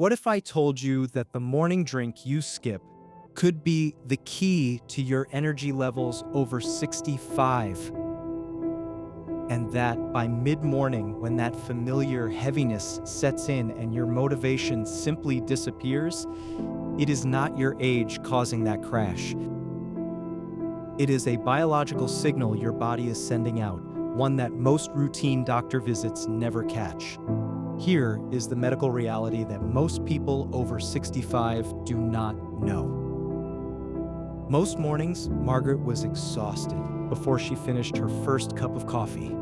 What if I told you that the morning drink you skip could be the key to your energy levels over 65? And that by mid-morning, when that familiar heaviness sets in and your motivation simply disappears, it is not your age causing that crash. It is a biological signal your body is sending out, one that most routine doctor visits never catch. Here is the medical reality that most people over 65 do not know. Most mornings, Margaret was exhausted before she finished her first cup of coffee.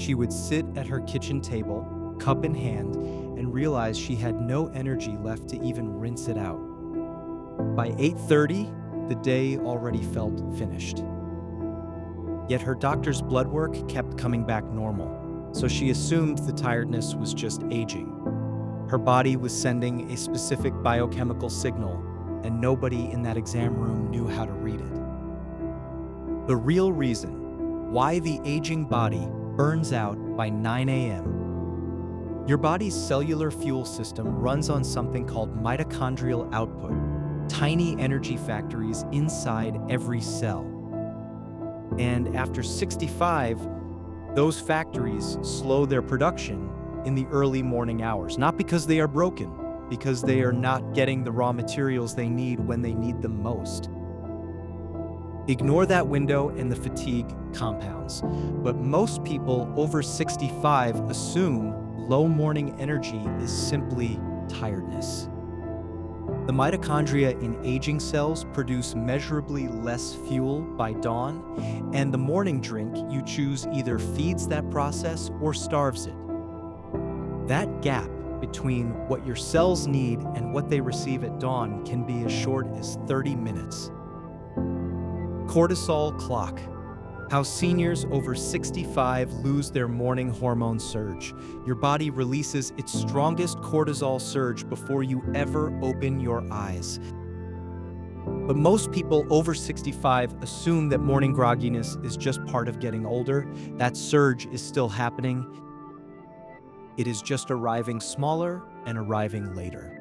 She would sit at her kitchen table, cup in hand, and realize she had no energy left to even rinse it out. By 8:30, the day already felt finished. Yet her doctor's blood work kept coming back normal, so she assumed the tiredness was just aging. Her body was sending a specific biochemical signal, and nobody in that exam room knew how to read it. The real reason why the aging body burns out by 9 a.m. Your body's cellular fuel system runs on something called mitochondrial output, tiny energy factories inside every cell. And after 65, those factories slow their production in the early morning hours, not because they are broken, because they are not getting the raw materials they need when they need them most. Ignore that window and the fatigue compounds, but most people over 65 assume low morning energy is simply tiredness. The mitochondria in aging cells produce measurably less fuel by dawn, and the morning drink you choose either feeds that process or starves it. That gap between what your cells need and what they receive at dawn can be as short as 30 minutes. Cortisol clock. How seniors over 65 lose their morning hormone surge. Your body releases its strongest cortisol surge before you ever open your eyes. But most people over 65 assume that morning grogginess is just part of getting older. That surge is still happening. It is just arriving smaller and arriving later.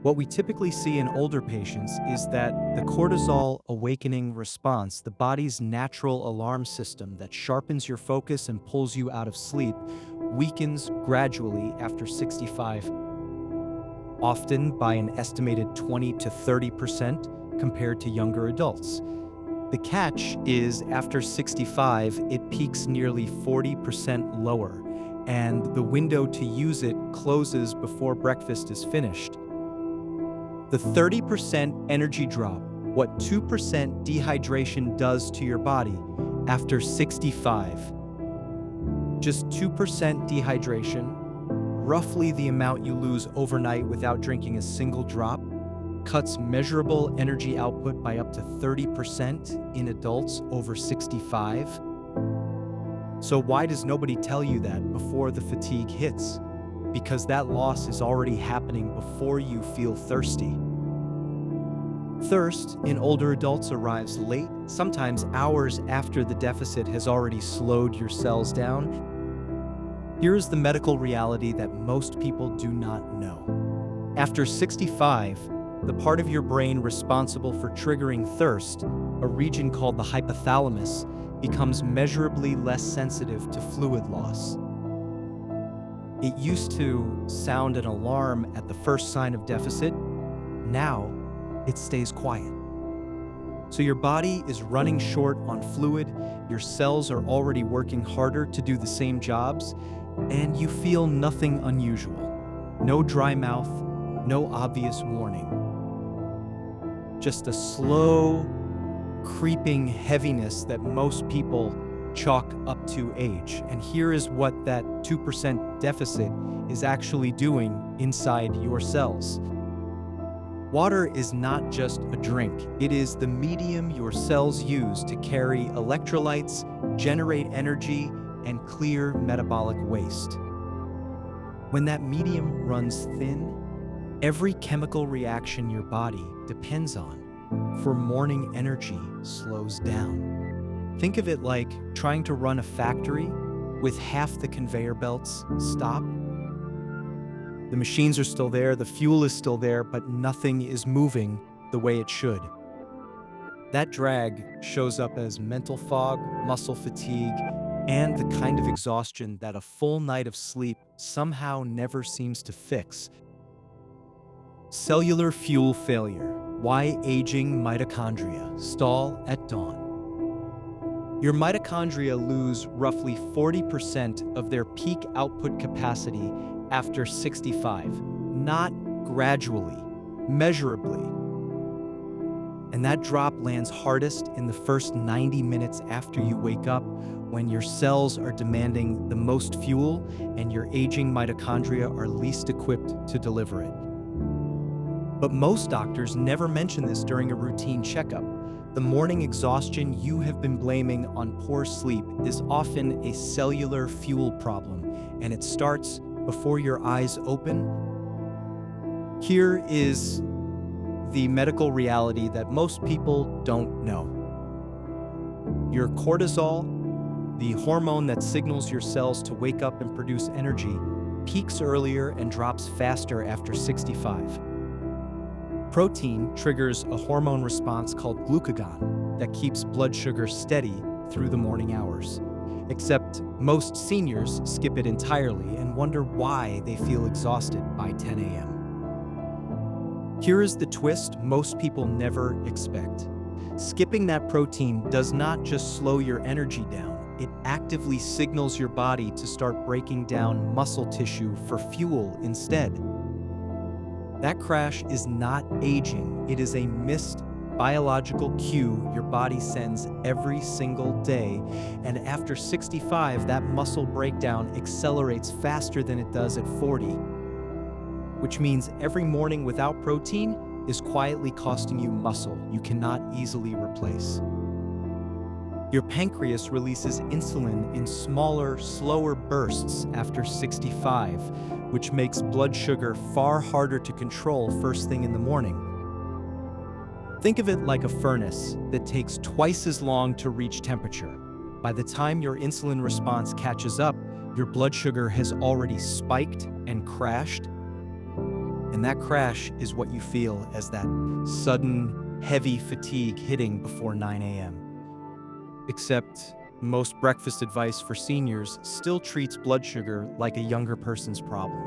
What we typically see in older patients is that the cortisol awakening response, the body's natural alarm system that sharpens your focus and pulls you out of sleep, weakens gradually after 65, often by an estimated 20 to 30% compared to younger adults. The catch is after 65, it peaks nearly 40% lower, and the window to use it closes before breakfast is finished. The 30% energy drop, what 2% dehydration does to your body after 65. Just 2% dehydration, roughly the amount you lose overnight without drinking a single drop, cuts measurable energy output by up to 30% in adults over 65. So why does nobody tell you that before the fatigue hits? Because that loss is already happening before you feel thirsty. Thirst in older adults arrives late, sometimes hours after the deficit has already slowed your cells down. Here's the medical reality that most people do not know. After 65, the part of your brain responsible for triggering thirst, a region called the hypothalamus, becomes measurably less sensitive to fluid loss. It used to sound an alarm at the first sign of deficit. Now, it stays quiet. So your body is running short on fluid, your cells are already working harder to do the same jobs, and you feel nothing unusual. No dry mouth, no obvious warning. Just a slow, creeping heaviness that most people chalk up to age. And here is what that 2% deficit is actually doing inside your cells. Water is not just a drink. It is the medium your cells use to carry electrolytes, generate energy, and clear metabolic waste. When that medium runs thin, every chemical reaction your body depends on for morning energy slows down. Think of it like trying to run a factory with half the conveyor belts stopped. The machines are still there, the fuel is still there, but nothing is moving the way it should. That drag shows up as mental fog, muscle fatigue, and the kind of exhaustion that a full night of sleep somehow never seems to fix. Cellular fuel failure. Why aging mitochondria stall at dawn. Your mitochondria lose roughly 40% of their peak output capacity after 65, not gradually, measurably. And that drop lands hardest in the first 90 minutes after you wake up, when your cells are demanding the most fuel and your aging mitochondria are least equipped to deliver it. But most doctors never mention this during a routine checkup. The morning exhaustion you have been blaming on poor sleep is often a cellular fuel problem, and it starts before your eyes open. Here is the medical reality that most people don't know. Your cortisol, the hormone that signals your cells to wake up and produce energy, peaks earlier and drops faster after 65. Protein triggers a hormone response called glucagon that keeps blood sugar steady through the morning hours. Except most seniors skip it entirely and wonder why they feel exhausted by 10 a.m. Here is the twist most people never expect. Skipping that protein does not just slow your energy down, it actively signals your body to start breaking down muscle tissue for fuel instead. That crash is not aging, it is a missed biological cue your body sends every single day, and after 65, that muscle breakdown accelerates faster than it does at 40, which means every morning without protein is quietly costing you muscle you cannot easily replace. Your pancreas releases insulin in smaller, slower bursts after 65, which makes blood sugar far harder to control first thing in the morning. Think of it like a furnace that takes twice as long to reach temperature. By the time your insulin response catches up, your blood sugar has already spiked and crashed. And that crash is what you feel as that sudden, heavy fatigue hitting before 9 a.m. Except most breakfast advice for seniors still treats blood sugar like a younger person's problem.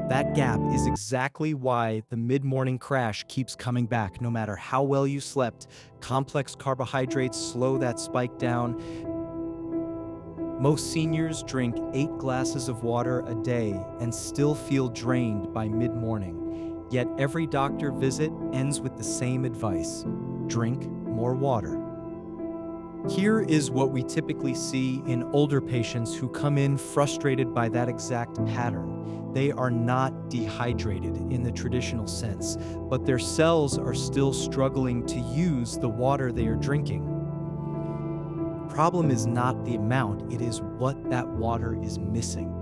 That gap is exactly why the mid-morning crash keeps coming back no matter how well you slept. Complex carbohydrates slow that spike down. Most seniors drink 8 glasses of water a day and still feel drained by mid-morning. Yet every doctor visit ends with the same advice: drink more water. Here is what we typically see in older patients who come in frustrated by that exact pattern. They are not dehydrated in the traditional sense, but their cells are still struggling to use the water they are drinking. The problem is not the amount, it is what that water is missing.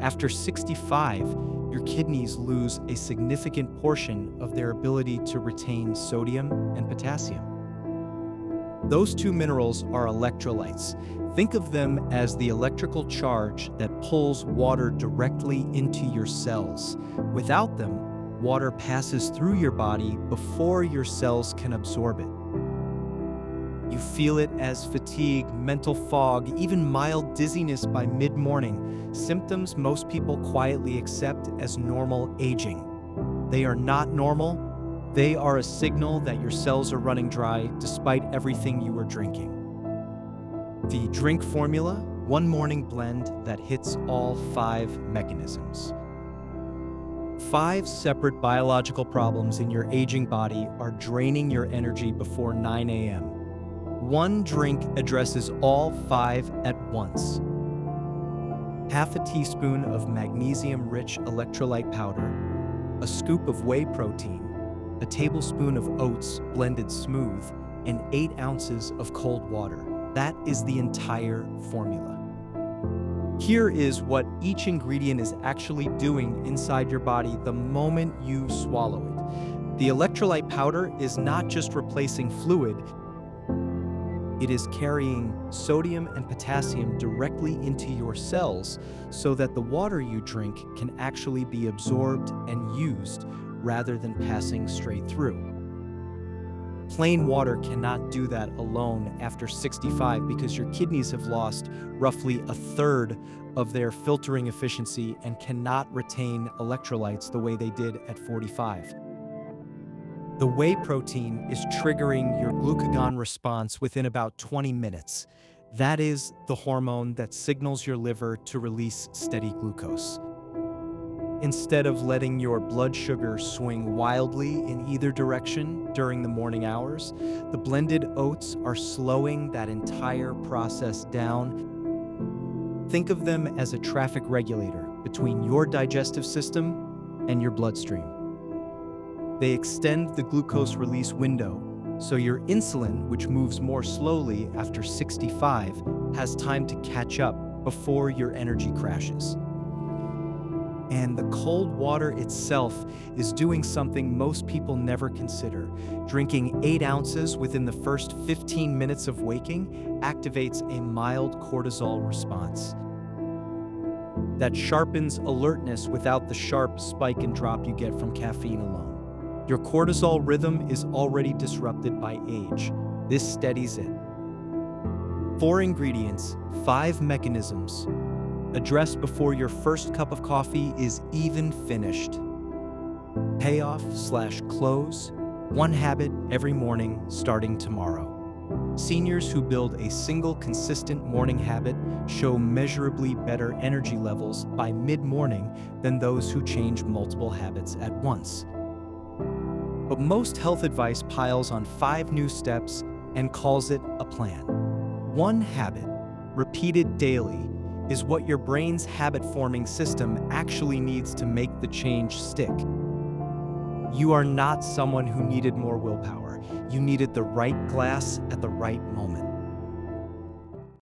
After 65, your kidneys lose a significant portion of their ability to retain sodium and potassium. Those two minerals are electrolytes. Think of them as the electrical charge that pulls water directly into your cells. Without them, water passes through your body before your cells can absorb it. You feel it as fatigue, mental fog, even mild dizziness by mid-morning, symptoms most people quietly accept as normal aging. They are not normal. They are a signal that your cells are running dry despite everything you are drinking. The drink formula, one morning blend that hits all 5 mechanisms. 5 separate biological problems in your aging body are draining your energy before 9 a.m. One drink addresses all 5 at once. Half a teaspoon of magnesium-rich electrolyte powder, a scoop of whey protein, a tablespoon of oats blended smooth, and 8 ounces of cold water. That is the entire formula. Here is what each ingredient is actually doing inside your body the moment you swallow it. The electrolyte powder is not just replacing fluid, It is carrying sodium and potassium directly into your cells so that the water you drink can actually be absorbed and used rather than passing straight through. Plain water cannot do that alone after 65 because your kidneys have lost roughly a third of their filtering efficiency and cannot retain electrolytes the way they did at 45. The whey protein is triggering your glucagon response within about 20 minutes. That is the hormone that signals your liver to release steady glucose. Instead of letting your blood sugar swing wildly in either direction during the morning hours, the blended oats are slowing that entire process down. Think of them as a traffic regulator between your digestive system and your bloodstream. They extend the glucose release window, so your insulin, which moves more slowly after 65, has time to catch up before your energy crashes. And the cold water itself is doing something most people never consider. Drinking 8 ounces within the first 15 minutes of waking activates a mild cortisol response that sharpens alertness without the sharp spike and drop you get from caffeine alone. Your cortisol rhythm is already disrupted by age. This steadies it. 4 ingredients, 5 mechanisms. Addressed before your first cup of coffee is even finished. Payoff/close, 1 habit every morning starting tomorrow. Seniors who build a single consistent morning habit show measurably better energy levels by mid-morning than those who change multiple habits at once. But most health advice piles on 5 new steps and calls it a plan. 1 habit, repeated daily, is what your brain's habit-forming system actually needs to make the change stick. You are not someone who needed more willpower. You needed the right glass at the right moment.